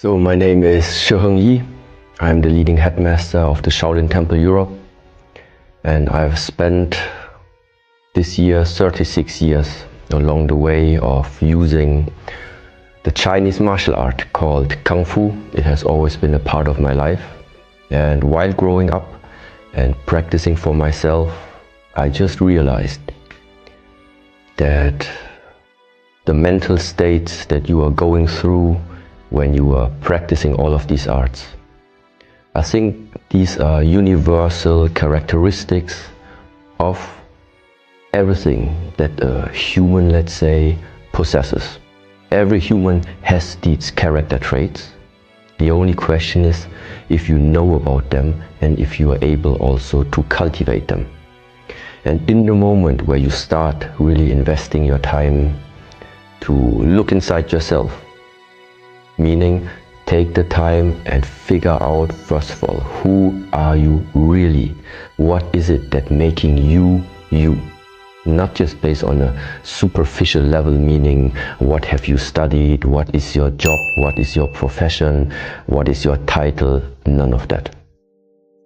So my name is Shi Heng Yi. I'm the leading headmaster of the Shaolin Temple Europe, and I've spent this year 36 years along the way of using the Chinese martial art called Kung Fu. It has always been a part of my life, and while growing up and practicing for myself, I just realized that the mental states that you are going through when you are practicing all of these arts, I think these are universal characteristics of everything that a human, let's say, possesses. Every human has these character traits. The only question is if you know about them and if you are able also to cultivate them. And in the moment where you start really investing your time to look inside yourself, meaning take the time and figure out, first of all, who are you really? What is it that making you, you? Not just based on a superficial level, meaning what have you studied, what is your job, what is your profession, what is your title, none of that.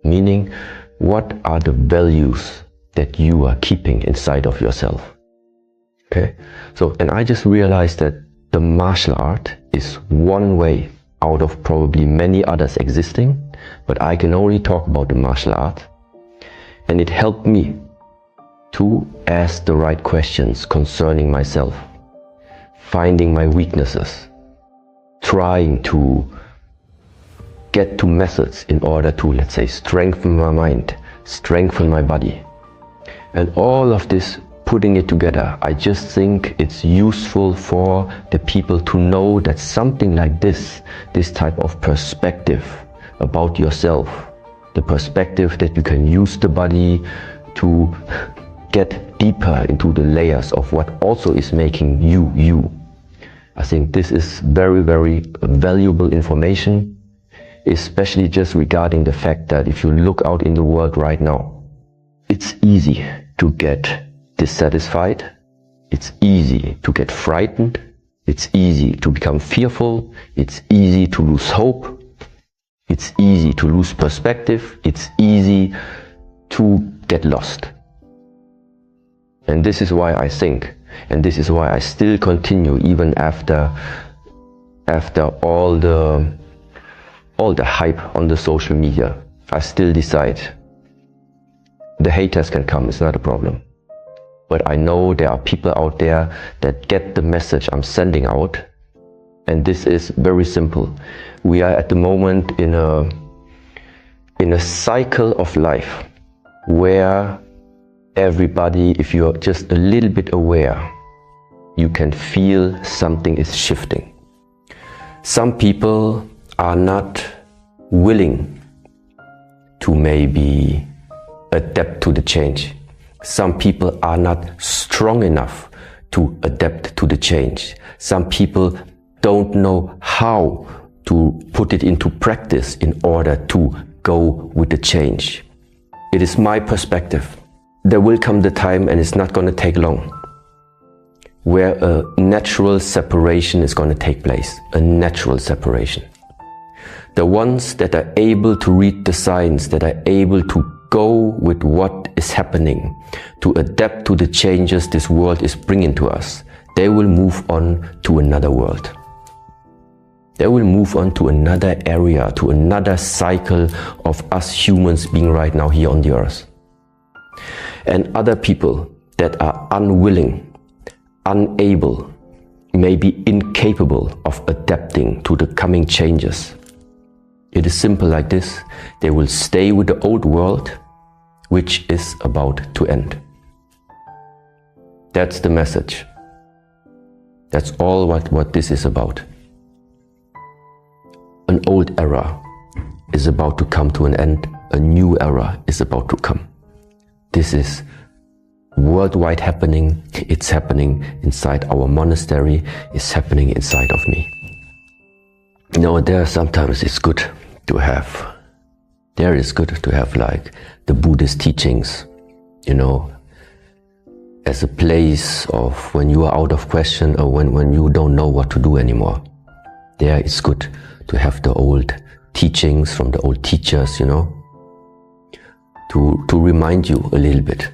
Meaning, what are the values that you are keeping inside of yourself? Okay, so, and I just realized that the martial art is one way out of probably many others existing, but I can only talk about the martial art, and it helped me to ask the right questions concerning myself, finding my weaknesses, trying to get to methods in order to, let's say, strengthen my mind, strengthen my body. And all of this, putting it together, I just think it's useful for the people to know that something like this type of perspective about yourself, the perspective that you can use the body to get deeper into the layers of what also is making you, you. I think this is very, very valuable information, especially just regarding the fact that if you look out in the world right now, it's easy to get dissatisfied, it's easy to get frightened, it's easy to become fearful, it's easy to lose hope, it's easy to lose perspective, it's easy to get lost. And this is why I think, and this is why I still continue even after all the hype on the social media. I still decide the haters can come, it's not a problem. But I know there are people out there that get the message I'm sending out, and this is very simple. We are at the moment in a cycle of life where everybody, if you're just a little bit aware, you can feel something is shifting. Some people are not willing to maybe adapt to the change. Some people are not strong enough to adapt to the change. Some people don't know how to put it into practice in order to go with the change. It is my perspective. There will come the time, and it's not going to take long, where a natural separation is going to take place. A natural separation. The ones that are able to read the signs, that are able to go with what is happening, to adapt to the changes this world is bringing to us, they will move on to another world. They will move on to another area, to another cycle of us humans being right now here on the earth. And other people that are unwilling, unable, maybe incapable of adapting to the coming changes, it is simple like this: they will stay with the old world, which is about to end. That's the message. That's all what this is about. An old era is about to come to an end. A new era is about to come. This is worldwide happening. It's happening inside our monastery. It's happening inside of me. You know, there sometimes it's good to have like the Buddhist teachings, you know, as a place of when you are out of question or when you don't know what to do anymore. There it's good to have the old teachings from the old teachers, you know, to remind you a little bit.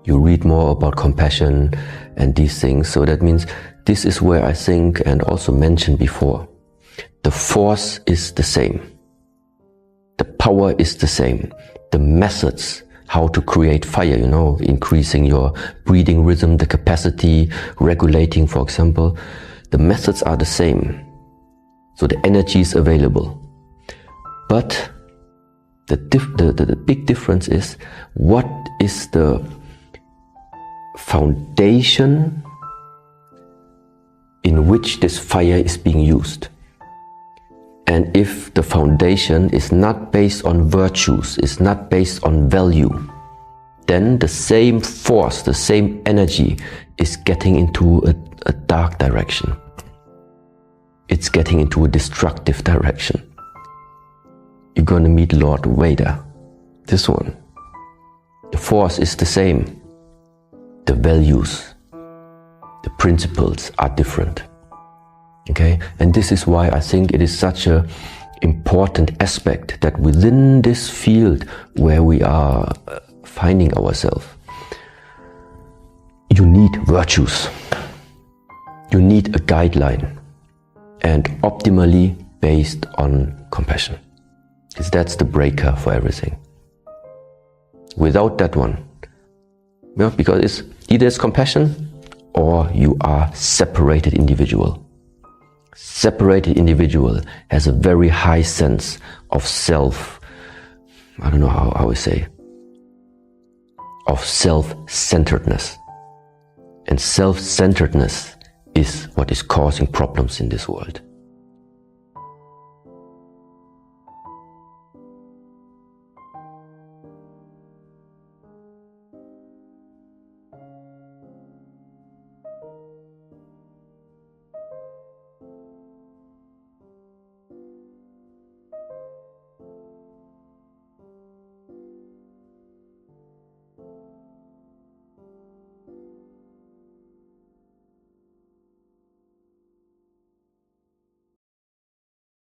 You read more about compassion and these things. So that means this is where I think, and also mentioned before, the force is the same. The power is the same. The methods, how to create fire, you know, increasing your breathing rhythm, the capacity, regulating, for example, the methods are the same. So the energy is available. But the big difference is, what is the foundation in which this fire is being used? And if the foundation is not based on virtues, is not based on value, then the same force, the same energy is getting into a dark direction. It's getting into a destructive direction. You're going to meet Lord Vader, this one. The force is the same. The values, the principles are different. Okay? And this is why I think it is such an important aspect that within this field where we are finding ourselves, you need virtues. You need a guideline, and optimally based on compassion. Because that's the breaker for everything. Without that one, you know, because it's either it's compassion or you are separated individual. Separated individual has a very high sense of self, I don't know how I would say, of self-centeredness. And self-centeredness is what is causing problems in this world.